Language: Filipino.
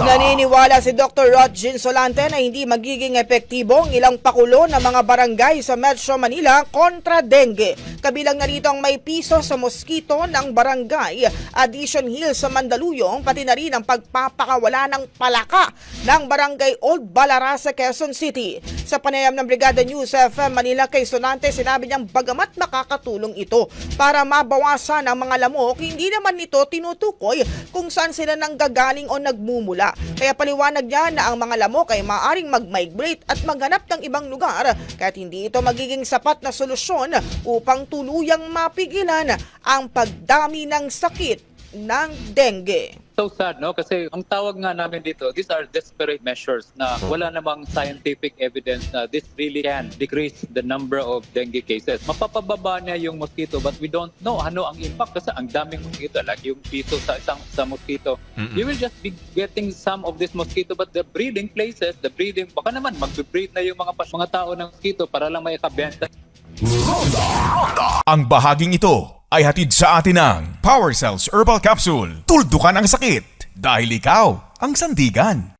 Naniniwala si Dr. Rod Ginsolante na hindi magiging epektibo ang ilang pakulo ng mga barangay sa Metro Manila kontra dengue. Kabilang na rito ang may piso sa mosquito ng barangay Addition Hill sa Mandaluyong, pati na rin ang pagpapakawala ng palaka ng barangay Old Balara sa Quezon City. Sa panayam ng Brigada News FM Manila kay Sonante, sinabi niyang bagamat makakatulong ito para mabawasan ang mga lamok, hindi naman nito tinutukoy kung saan sila nanggagaling o nagmumula. Kaya paliwanag niya na ang mga lamok ay maaaring mag-migrate at maghanap ng ibang lugar, kaya't hindi ito magiging sapat na solusyon upang tuluyang mapigilan ang pagdami ng sakit ng dengue. So sad, no? Kasi ang tawag nga namin dito, these are desperate measures na wala namang scientific evidence na this really can decrease the number of dengue cases. Mapapababa niya yung mosquito but we don't know ano ang impact kasi ang daming mosquito, like yung piso sa mosquito. You will just be getting some of this mosquito but the breeding places, baka naman mag-breed na yung mga tao ng mosquito para lang may kabenta. Ang bahaging ito ay hatid sa atin ng Power Cells Herbal Capsule. Tuldukan ang sakit dahil ikaw ang sandigan.